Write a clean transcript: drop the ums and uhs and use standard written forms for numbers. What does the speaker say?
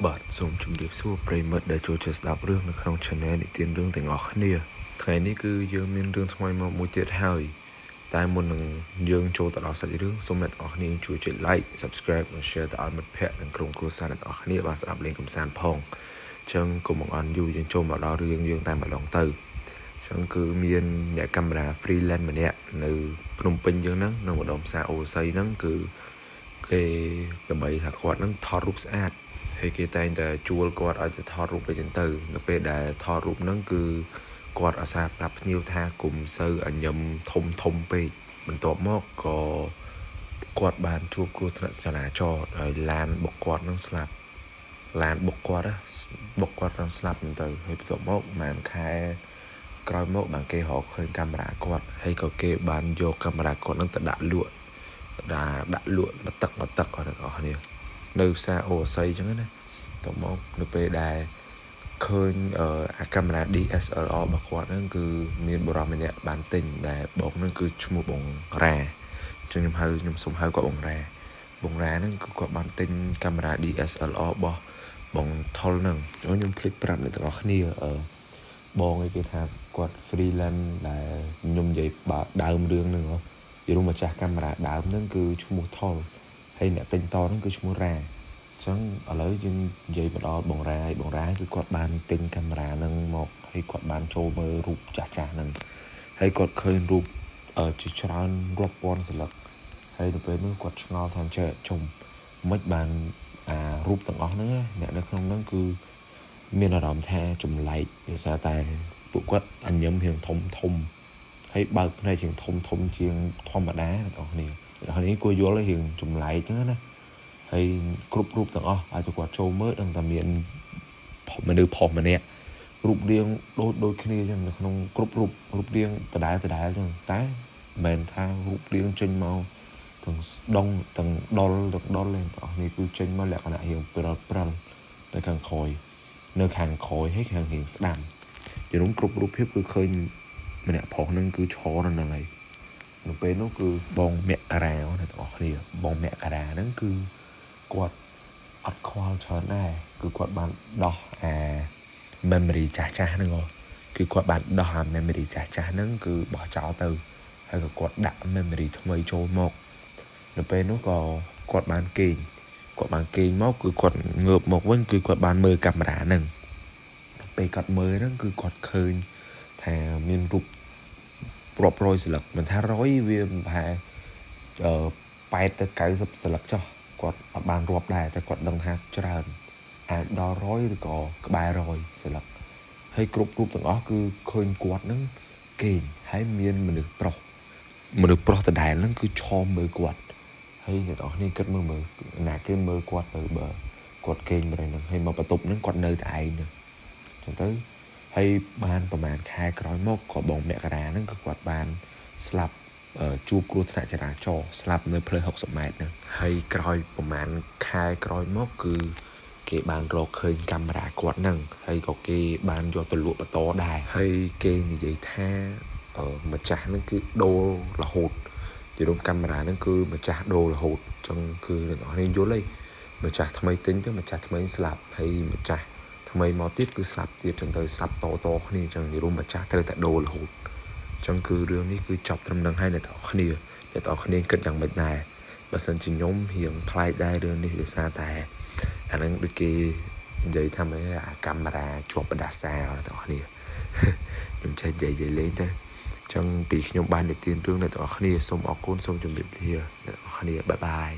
បាទសូមជម្រាបសួរប្រិមិត្តដែលចូលចិត្តស្ដាប់រឿងនៅក្នុង Channel និទានរឿងទាំងអស់គ្នាថ្ងៃនេះគឺយើងមានរឿងថ្មីមកមួយទៀតហើយតែមុននឹងយើងចូលទៅដល់សាច់រឿងសូមអ្នកទាំងអស់គ្នាជួយចុច Like Subscribe និង Share ទៅឲ្យមិត្តភ័ក្តិនិងក្រុមគ្រួសារអ្នកទាំងអស់គ្នាបានស្ដាប់លេងកម្សាន្តផងអញ្ចឹងកុំបង្អន់យូរយើងចូលមកដល់រឿងយើងតែម្ដងទៅអញ្ចឹងគឺមានអ្នកកាមេរ៉ា freelance ម្នាក់នៅភ្នំពេញយើងហ្នឹងនៅម្ដុំផ្សារអូស័យហ្នឹងគឺគេដើម្បីថាគាត់ហ្នឹងថតរូបស្អាតហើយគេតែងតែជួលគាត់ឲ្យទៅថតរូបអីចឹងទៅនៅពេលដែលថតរូបហ្នឹងគឺគាត់អាសាប្រាប់ភ្ញៀវថាកុំសូវអញ្ញឹមធំពេកបន្ទាប់មកក៏គាត់បានជួបគ្រោះថ្នាក់ចរាចរណ៍ហើយឡានបុកគាត់នឹងស្លាប់ឡានបុកគាត់នឹងស្លាប់ទៅហើយបន្ទាប់មកប្រហែលខែក្រោយមកបានគេរកឃើញកាមេរ៉ាគាត់ហើយក៏គេបានយកកាមេរ៉ាគាត់នឹងទៅដាក់លក់មកទឹកអស់អ្នកនរគ្នានៅផ្សារអូស័យអញ្ចឹងណាតមកនៅពេលដែលឃើញអាកាមេរ៉ា DSLR របស់គាត់ហ្នឹងគឺមានបុរសម្នាក់បានទិញដែលបងហ្នឹងគឺឈ្មោះបងរ៉ាចឹងខ្ញុំសុំហៅគាត់បងរ៉ាហ្នឹងគឺគាត់បានទិញកាមេរ៉ា DSLR របស់បងថុលហ្នឹងខ្ញុំភ្លេចប្រាប់អ្នកទាំងអស់គ្នាបងឯគេថាគាត់ freelance ដែលខ្ញុំនិយាយបើដើមរឿងហ្នឹងយល់ម្ចាស់កាមេរ៉ាដើមហ្នឹងគឺឈ្មោះថុលហើយអ្នកទិញតហ្នឹងគឺឈ្មោះរ៉ាអញ្ចឹងឥឡូវយើងនិយាយមកដល់បងរ៉ាគឺគាត់បានទិញកាមេរ៉ាហ្នឹងមកហើយគាត់បានចូលមើលរូបចាស់ហ្នឹងហើយគាត់ឃើញរូបជាច្រើនរាប់ពាន់សន្លឹកហើយនៅពេលនោះគាត់ឆ្ងល់ថាចេះជុំមិនបានរូបទាំងអស់ហ្នឹងអ្នកនៅក្នុងហ្នឹងគឺមានអារម្មណ៍ថាចម្លែកដោយសារតែពួកគាត់អញ្ញឹមរៀងធំហើយបើកភ្នែកជាងធំជាងធម្មតាអ្នកនរគ្នាគួរយល់ឲ្យរៀងចម្លែកហ្នឹងណាហើយគ្រប់រូបទាំងអស់អាចគាត់ចូលមើលដឹងតែមានមនុស្សផុសម្នាក់រូបរាងដូចគ្នាចឹងនៅក្នុងគ្រប់រូបរាងដដែលចឹងតែមិនមែនថារូបរាងចេញមកទាំងដងទាំងដុលលេងទាំងអស់នេះគឺចេញមកលក្ខណៈរៀងព្រិលនៅខាងក្រោយហើយខាងរៀងស្ដាំយល់គ្រប់រូបភាពគឺឃើញម្នាក់ប្រុសហ្នឹងគឺឈរនៅហ្នឹងហើយនៅពេលនោះគឺបងមករាអ្នកទាំងអស់គ្នាបងមករាហ្នឹងគឺគាត់អត់ខ្វល់ច្រើនដែរគឺគាត់បានដោះmemory ចាស់ហ្នឹងគឺគាត់បានដោះmemory ចាស់ហ្នឹងគឺបោះចោលទៅហើយក៏គាត់ដាក់ memory ថ្មីចូលមកនៅពេលនោះក៏គាត់បានគេងមកគឺគាត់ងើបមកវិញគឺគាត់បានមើលកាមេរ៉ាហ្នឹងពេលគាត់មើលហ្នឹងគឺគាត់ឃើញថាមានរូបរាប់រយស្លឹកមិនថា100វាប្រហែល80ទៅ90ស្លឹកចុះគាត់អត់បានរាប់ដែរតែគាត់ដឹងថាច្រើនអាចដល់100ឬក៏ក្បែរ100ស្លឹកហើយគ្រប់រូបទាំងអស់គឺឃើញគាត់ហ្នឹងគេងហើយមានមនុស្សប្រុសដដែលហ្នឹងគឺឈមមើលគាត់ហើយអ្នកនរគ្នាគិតមើលណាគេមើលគាត់ទៅបើគាត់គេងបែរហ្នឹងហើយមកបន្ទប់ហ្នឹងគាត់នៅតែឯងហ្នឹងចឹងទៅហើយបានប្រហែលខែក្រោយមកក៏បងមករាហ្នឹងគឺគាត់បានស្លាប់ជួបគ្រោះថ្នាក់ចរាចរណ៍ស្លាប់នៅផ្លូវ60ម៉ែត្រហ្នឹងហើយក្រោយប្រហែលខែក្រោយមកគឺគេបានរកឃើញកាមេរ៉ាគាត់ហ្នឹងហើយក៏គេបានយកទៅលក់បន្តដែរហើយគេនិយាយថាម្ចាស់ហ្នឹងគឺដូររហូតយល់កាមេរ៉ាហ្នឹងគឺម្ចាស់ដូររហូតអញ្ចឹងគឺអ្នកនរយល់ហើយម្ចាស់ថ្មីទិញទៅម្ចាស់ថ្មីស្លាប់ហើយម្ចាស់ថ្មីមកទៀតគឺស្លាប់ទៀតចឹងទៅស្លាប់តគ្នាចឹងនិយាយម្ចាស់ត្រូវតែដូររហូតចឹងគឺរឿងនេះគឺចប់ត្រឹមហ្នឹងហើយអ្នកនរគ្នាគិតយ៉ាងម៉េចដែរបើសិនជាខ្ញុំរៀងប្លែកដែររឿងនេះដោយសារតែអាហ្នឹងដូចគេនិយាយថាម៉េចអាកាមេរ៉ាជាប់បដាសាអ្នកនរគ្នាខ្ញុំចេះនិយាយលេងទៅចឹងពីខ្ញុំបាននិទានរឿងអ្នកនរគ្នាសូមអរគុណសូមជម្រាបលាអ្នកនរគ្នាបាយបាយ